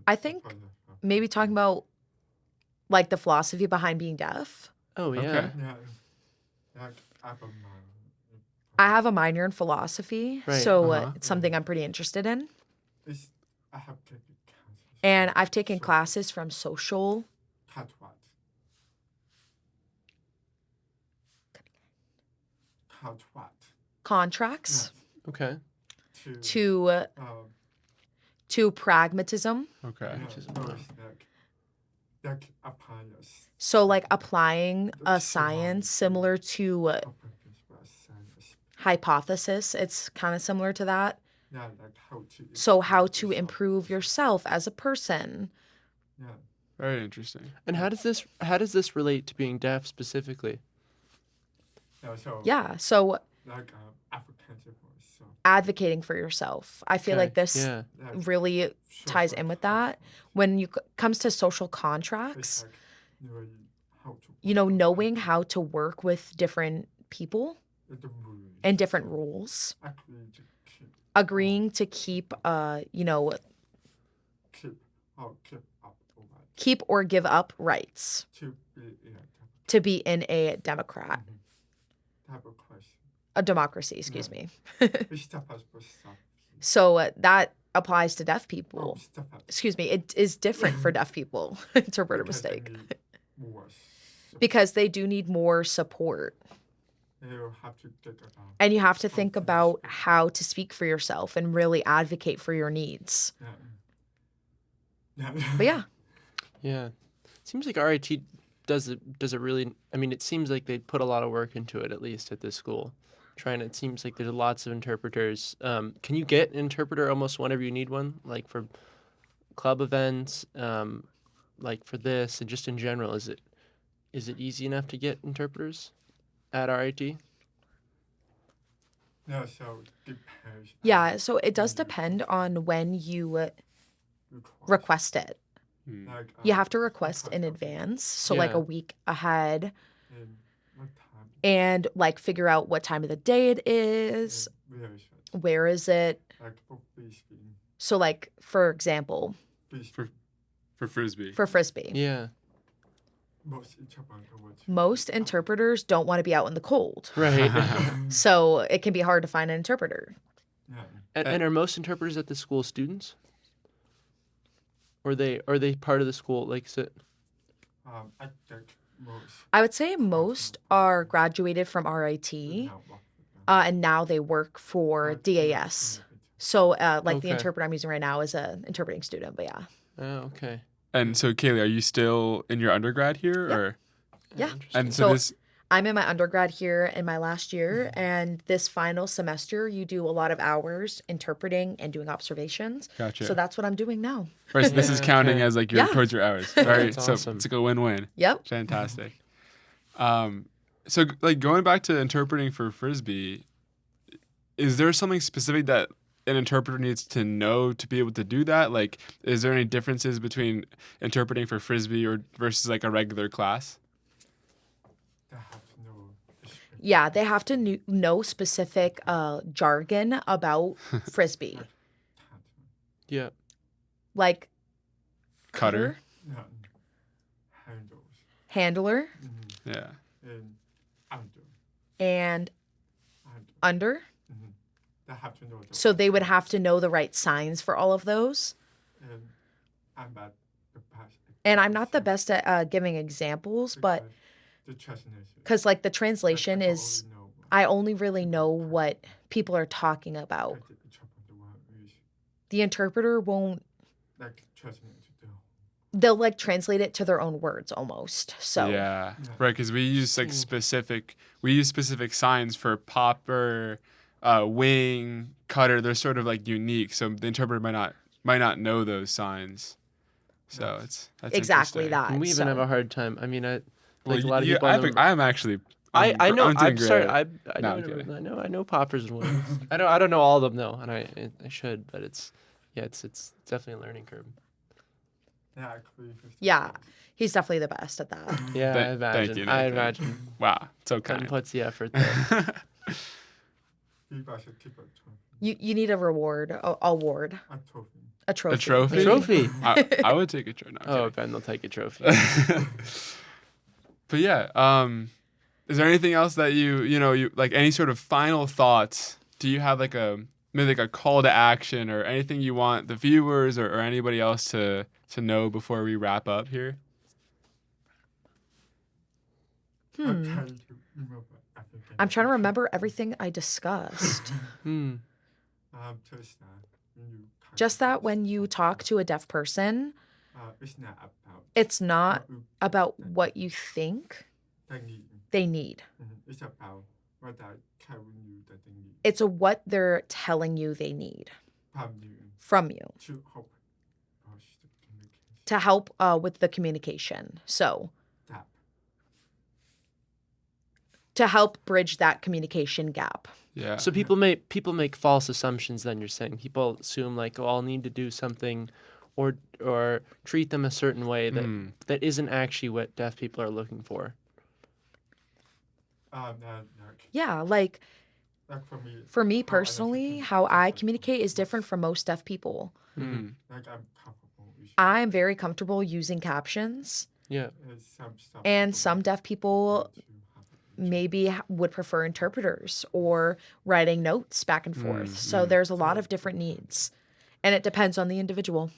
I think maybe talking about like the philosophy behind being deaf. Oh, yeah. Okay. I have a minor in philosophy, Right. so Uh-huh. it's something I'm pretty interested in. And I've taken classes from social contracts Okay. to pragmatism. Okay. So like applying a science similar to hypothesis. It's kind of similar to that. So how to improve yourself as a person. Very interesting. And how does this relate to being deaf specifically? Yeah, so advocating for yourself. I feel like this Yeah. really ties in with that. When you comes to social contracts, knowing how to work with different people and different rules, agreeing to keep keep or give up rights to be in a democracy, excuse me. So that applies to deaf people. Excuse me, it is different for deaf people. Interpreter mistake. Because they do need more support. And you have to think about how to speak for yourself and really advocate for your needs. But yeah. Yeah. Seems like RIT does it really, I mean, it seems like they put a lot of work into it, at least at this school. It seems like there's lots of interpreters. Can you get an interpreter almost whenever you need one? Like for club events, like for this, and just in general, is it easy enough to get interpreters at RIT? Yeah, so it does depend on when you request it. You have to request in advance, so like Yeah. a week ahead, and like figure out what time of the day it is, where is it. So like, for example, For Frisbee. for Frisbee, Yeah. most interpreters don't want to be out in the cold. Right. So it can be hard to find an interpreter. And are most interpreters at the school students? Or are they part of the school? Like, I would say most are graduated from RIT, and now they work for DAS. So like the Okay. interpreter I'm using right now is an interpreting student, but yeah. Oh, okay. And so, Kaylee, are you still in your undergrad here, Yeah. or? Yeah. And So this. I'm in my undergrad here in my last year, and this final semester, you do a lot of hours interpreting and doing observations. Gotcha. So that's what I'm doing now. Right, so this is Yeah, counting okay. as like your Yeah. towards your hours. All right, That's so awesome. it's like a win-win. Yep. Fantastic. So like going back to interpreting for Frisbee, is there something specific that an interpreter needs to know to be able to do that? Like, is there any differences between interpreting for Frisbee or versus like a regular class? Yeah, they have to know specific jargon about Frisbee. Yeah. Like Cutter. handler, Yeah. and under. So they would have to know the right signs for all of those. And I'm not the best at giving examples, but because like the translation is, I only really know what people are talking about. The interpreter won't, they'll like translate it to their own words almost. So Yeah. Right, because we use like specific signs for popper, wing, cutter. They're sort of like unique, so the interpreter might not know those signs. So that's exactly interesting. that. And we even So- have a hard time. I mean, Well, like a lot of people. I'm actually. I know. I'm doing I'm sorry. great. I No, know. I'm kidding. I know poppers and wings. I don't know all of them though, and I should, but it's definitely a learning curve. Yeah, he's definitely the best at that. Yeah, I Thank imagine. you, I Nathan. imagine. Wow, so Son kind. puts the effort there. You need a reward, a award, A trophy. A trophy? maybe. Trophy. I would take a trophy. No, I'm Oh, kidding. Ben, they'll take a trophy. But yeah, is there anything else that you like any sort of final thoughts? Do you have like maybe like a call to action or anything you want the viewers or anybody else to know before we wrap up here? I'm trying to remember everything I discussed. Hmm. Just that when you talk to a deaf person, it's not about what you think they need. It's what they're telling you they need from you to help with the communication. So to help bridge that communication gap. Yeah. So people make false assumptions. Then you're saying people assume like, oh, I'll need to do something, or treat them a certain way that isn't actually what deaf people are looking for. Yeah, like for me personally, how I communicate is different from most deaf people. I'm very comfortable using captions, Yeah. and some deaf people maybe would prefer interpreters or writing notes back and forth. So there's a lot of different needs, and it depends on the individual.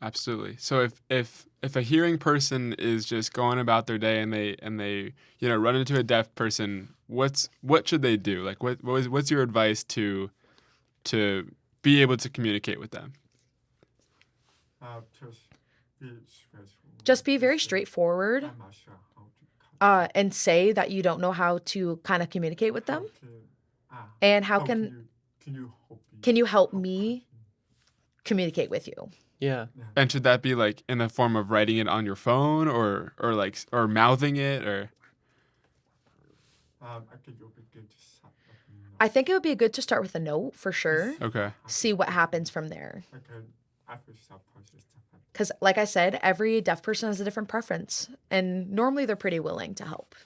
Absolutely. So if a hearing person is just going about their day and they run into a deaf person, what should they do? Like what's your advice to be able to communicate with them? Just be very straightforward and say that you don't know how to kind of communicate with them, and how can you help me communicate with you? Yeah. And should that be like in the form of writing it on your phone or mouthing it or? I think it would be good to start with a note for sure. Okay. See what happens from there. Because like I said, every deaf person has a different preference, and normally they're pretty willing to help.